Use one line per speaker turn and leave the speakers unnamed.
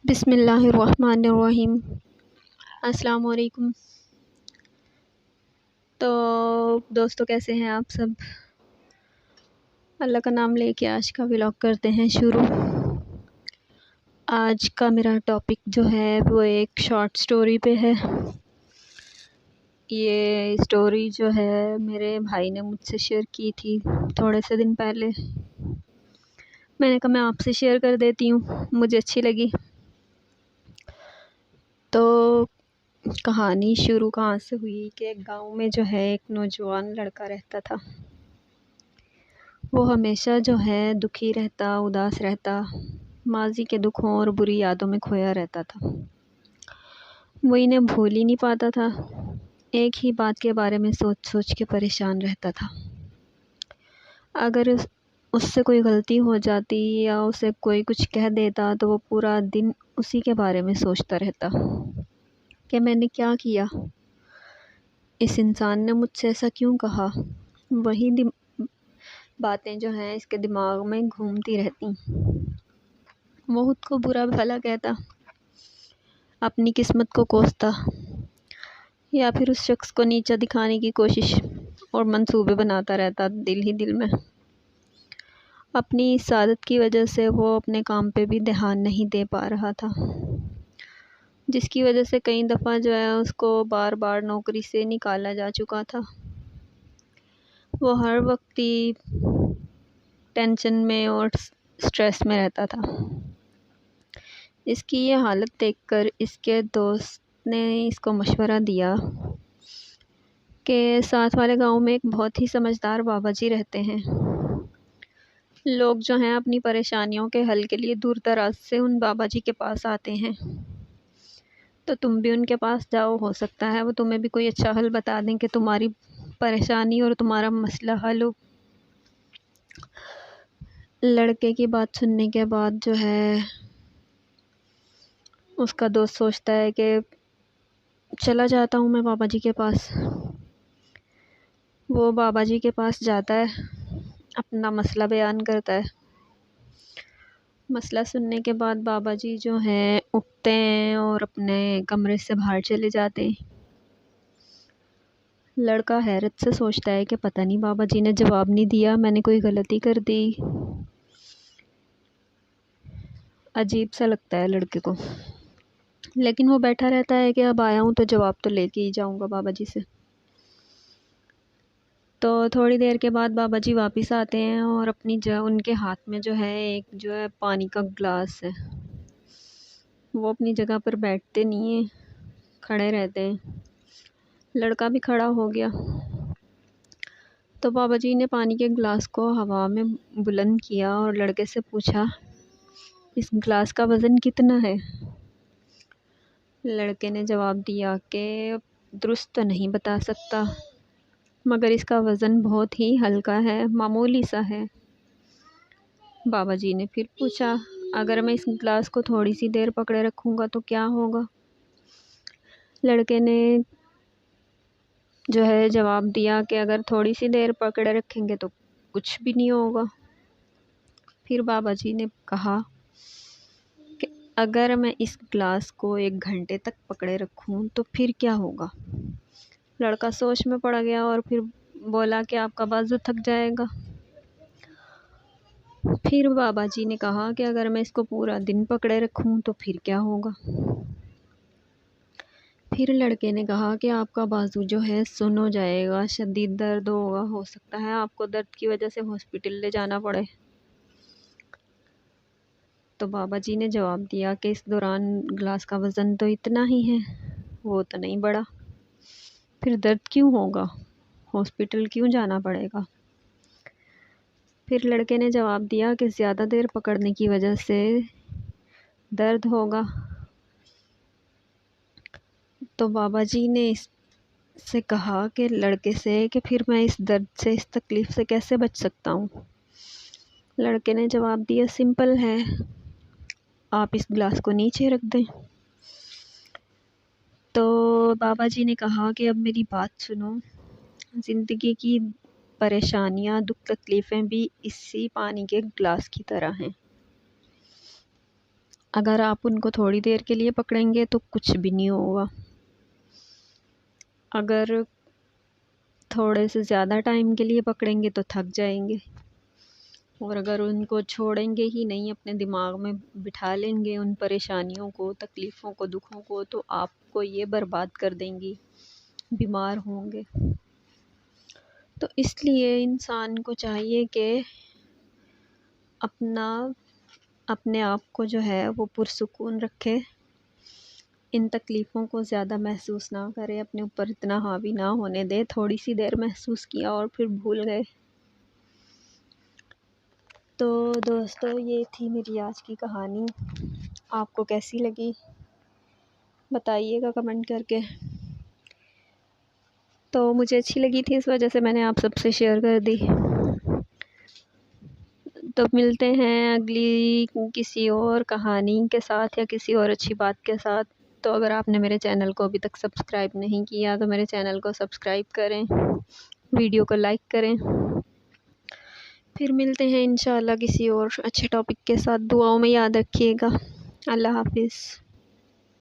बिस्मिल्लाहिर्रहमानिर्रहीम। अस्सलाम वालेकुम। तो दोस्तों, कैसे हैं आप सब? अल्लाह का नाम लेके आज का व्लॉग करते हैं शुरू। आज का मेरा टॉपिक जो है वो एक शॉर्ट स्टोरी पे है। ये स्टोरी जो है मेरे भाई ने मुझसे शेयर की थी थोड़े से दिन पहले। मैंने कहा मैं आपसे शेयर कर देती हूँ, मुझे अच्छी लगी। तो कहानी शुरू कहाँ से हुई कि एक गांव में जो है एक नौजवान लड़का रहता था। वो हमेशा जो है दुखी रहता, उदास रहता, माजी के दुखों और बुरी यादों में खोया रहता था। वो इन्हें भूल ही नहीं पाता था। एक ही बात के बारे में सोच सोच के परेशान रहता था। अगर उससे कोई गलती हो जाती या उसे कोई कुछ कह देता तो वो पूरा दिन उसी के बारे में सोचता रहता कि मैंने क्या किया, इस इंसान ने मुझसे ऐसा क्यों कहा। वही बातें जो हैं इसके दिमाग में घूमती रहती। वो खुद को बुरा भला कहता, अपनी किस्मत को कोसता, या फिर उस शख्स को नीचा दिखाने की कोशिश और मंसूबे बनाता रहता दिल ही दिल में। अपनी इस आदत की वजह से वो अपने काम पे भी ध्यान नहीं दे पा रहा था, जिसकी वजह से कई दफ़ा जो है उसको बार बार नौकरी से निकाला जा चुका था। वो हर वक्त ही टेंशन में और स्ट्रेस में रहता था। इसकी ये हालत देखकर इसके दोस्त ने इसको मशवरा दिया कि साथ वाले गांव में एक बहुत ही समझदार बाबा जी रहते हैं। लोग जो हैं अपनी परेशानियों के हल के लिए दूर दराज से उन बाबा जी के पास आते हैं, तो तुम भी उनके पास जाओ। हो सकता है वो तुम्हें भी कोई अच्छा हल बता दें कि तुम्हारी परेशानी और तुम्हारा मसला हल हो। लड़के की बात सुनने के बाद जो है उसका दोस्त सोचता है कि चला जाता हूँ मैं बाबा जी के पास। वो बाबा जी के पास जाता है, अपना मसला बयान करता है। मसला सुनने के बाद बाबा जी जो हैं उठते हैं और अपने कमरे से बाहर चले जाते हैं। लड़का हैरत से सोचता है कि पता नहीं बाबा जी ने जवाब नहीं दिया, मैंने कोई गलती कर दी। अजीब सा लगता है लड़के को, लेकिन वो बैठा रहता है कि अब आया हूँ तो जवाब तो लेके ही जाऊँगा बाबा जी से। तो थोड़ी देर के बाद बाबा जी वापस आते हैं और अपनी उनके हाथ में जो है एक जो है पानी का गिलास है। वो अपनी जगह पर बैठते नहीं हैं, खड़े रहते हैं। लड़का भी खड़ा हो गया। तो बाबा जी ने पानी के गिलास को हवा में बुलंद किया और लड़के से पूछा, इस गिलास का वज़न कितना है? लड़के ने जवाब दिया कि दुरुस्त तो नहीं बता सकता, मगर इसका वज़न बहुत ही हल्का है, मामूली सा है। बाबा जी ने फिर पूछा, अगर मैं इस गिलास को थोड़ी सी देर पकड़े रखूँगा तो क्या होगा? लड़के ने जो है जवाब दिया कि अगर थोड़ी सी देर पकड़े रखेंगे तो कुछ भी नहीं होगा। फिर बाबा जी ने कहा कि अगर मैं इस गिलास को 1 घंटे तक पकड़े रखूं तो फिर क्या होगा? लड़का सोच में पड़ गया और फिर बोला कि आपका बाजू थक जाएगा। फिर बाबा जी ने कहा कि अगर मैं इसको पूरा दिन पकड़े रखूं तो फिर क्या होगा? फिर लड़के ने कहा कि आपका बाजू जो है सुन्न हो जाएगा, शदीद दर्द होगा, हो सकता है आपको दर्द की वजह से हॉस्पिटल ले जाना पड़े। तो बाबा जी ने जवाब दिया कि इस दौरान गिलास का वज़न तो इतना ही है, वो तो नहीं बढ़ा, फिर दर्द क्यों होगा, हॉस्पिटल क्यों जाना पड़ेगा? फिर लड़के ने जवाब दिया कि ज़्यादा देर पकड़ने की वजह से दर्द होगा। तो बाबा जी ने इससे कहा कि लड़के से कि फिर मैं इस दर्द से, इस तकलीफ़ से कैसे बच सकता हूँ? लड़के ने जवाब दिया, सिंपल है, आप इस गिलास को नीचे रख दें। तो बाबा जी ने कहा कि अब मेरी बात सुनो, ज़िंदगी की परेशानियाँ, दुख तकलीफ़ें भी इसी पानी के गिलास की तरह हैं। अगर आप उनको थोड़ी देर के लिए पकड़ेंगे तो कुछ भी नहीं होगा। अगर थोड़े से ज़्यादा टाइम के लिए पकड़ेंगे तो थक जाएंगे, और अगर उनको छोड़ेंगे ही नहीं, अपने दिमाग में बिठा लेंगे उन परेशानियों को, तकलीफ़ों को, दुखों को, तो आपको ये बर्बाद कर देंगी, बीमार होंगे। तो इसलिए इंसान को चाहिए कि अपने आप को जो है वो पुरसुकून रखे, इन तकलीफ़ों को ज़्यादा महसूस ना करे, अपने ऊपर इतना हावी ना होने दे। थोड़ी सी देर महसूस किया और फिर भूल गए। तो दोस्तों, ये थी मेरी आज की कहानी। आपको कैसी लगी बताइएगा कमेंट करके। तो मुझे अच्छी लगी थी, इस वजह से मैंने आप सबसे शेयर कर दी। तो मिलते हैं अगली किसी और कहानी के साथ या किसी और अच्छी बात के साथ। तो अगर आपने मेरे चैनल को अभी तक सब्सक्राइब नहीं किया तो मेरे चैनल को सब्सक्राइब करें, वीडियो को लाइक करें। फिर मिलते हैं इंशाल्लाह किसी और अच्छे टॉपिक के साथ। दुआओं में याद रखिएगा। अल्लाह हाफिज़।